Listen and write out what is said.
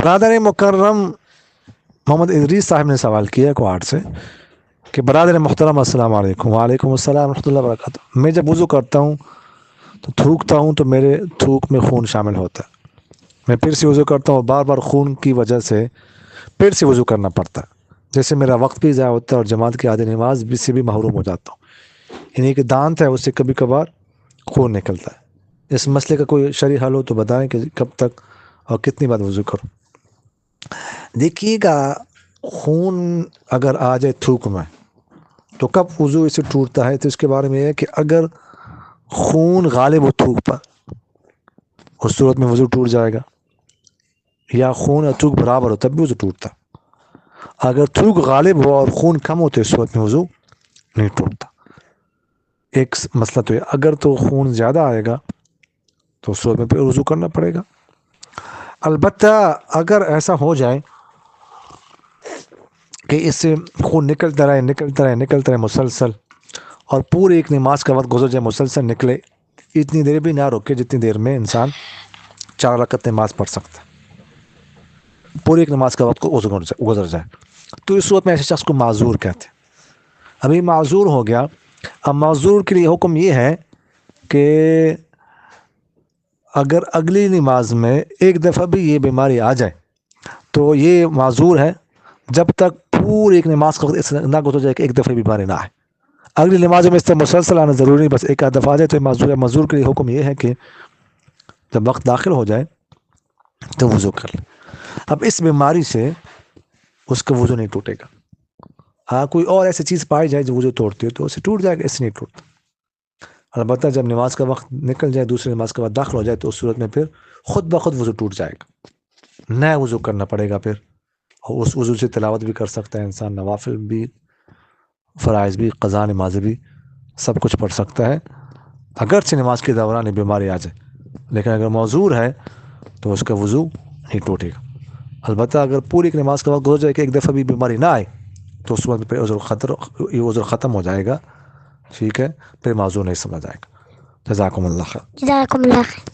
برادر مکرم محمد ادریس صاحب نے سوال کیا کوارڈ سے کہ برادر محترم السلام علیکم. وعلیکم السلام ورحمۃ اللہ وبرکاتہ. میں جب وضو کرتا ہوں تو تھوکتا ہوں تو میرے تھوک میں خون شامل ہوتا ہے. میں پھر سے وضو کرتا ہوں, بار بار خون کی وجہ سے پھر سے وضو کرنا پڑتا ہے, جیسے میرا وقت بھی ضائع ہوتا ہے اور جماعت کی عادی نماز بھی سے بھی محروم ہو جاتا ہوں. یعنی کہ دانت ہے اس سے کبھی کبھار خون نکلتا ہے. اس مسئلے کا کوئی شرعی حل ہو تو بتائیں کہ کب تک اور کتنی بار وضو کروں. دیکھیے گا, خون اگر آ جائے تھوک میں تو کب وضو اسے ٹوٹتا ہے, تو اس کے بارے میں یہ ہے کہ اگر خون غالب ہو تھوک پر اس صورت میں وضو ٹوٹ جائے گا, یا خون اور تھوک برابر ہو تب بھی وضو ٹوٹتا. اگر تھوک غالب ہو اور خون کم ہو تو اس صورت میں وضو نہیں ٹوٹتا. ایک مسئلہ تو ہے, اگر تو خون زیادہ آئے گا تو اس صورت میں پھر وضو کرنا پڑے گا. البتہ اگر ایسا ہو جائے کہ اس سے خون نکلتا رہے مسلسل اور پوری ایک نماز کا وقت گزر جائے مسلسل نکلے, اتنی دیر بھی نہ روکے جتنی دیر میں انسان 4 رکعت نماز پڑھ سکتا ہے, پوری ایک نماز کا وقت گزر جائے, تو اس صورت میں ایسے شخص کو معذور کہتے ہیں. ابھی معذور ہو گیا. اب معذور کے لیے حکم یہ ہے کہ اگر اگلی نماز میں ایک دفعہ بھی یہ بیماری آ جائے تو یہ معذور ہے جب تک پوری ایک نماز کا وقت اس نہ گزر جائے کہ ایک دفعہ بیماری نہ آئے. اگلی نمازوں میں اس طرح مسلسل آنا ضروری نہیں, بس ایک آدھ دفعہ آ جائے تو یہ معذور ہے. معذور کے لیے حکم یہ ہے کہ جب وقت داخل ہو جائے تو وضو کر لے. اب اس بیماری سے اس کا وضو نہیں ٹوٹے گا. ہاں کوئی اور ایسی چیز پائی جائے جو وضو توڑتی ہے تو اسے ٹوٹ جائے گا, اس سے نہیں ٹوٹتا. البتہ جب نماز کا وقت نکل جائے, دوسری نماز کا وقت داخل ہو جائے تو اس صورت میں پھر خود بخود وضو ٹوٹ جائے گا, نیا وضو کرنا پڑے گا پھر. اور اس وضو سے تلاوت بھی کر سکتا ہے انسان, نوافل بھی, فرائض بھی, قضا نماز بھی, سب کچھ پڑھ سکتا ہے اگرچہ نماز کے دوران بیماری آ جائے. لیکن اگر معذور ہے تو اس کا وضو نہیں ٹوٹے گا. البتہ اگر پوری ایک نماز کا وقت گزر جائے کہ ایک دفعہ بھی بیماری نہ آئے تو اس وقت پھر یہ عذر ختم ہو جائے گا, ٹھیک ہے, پھر معذور نہیں سمجھا جائے گا. جزاکم اللہ خیر. جزاکم اللہ خیر.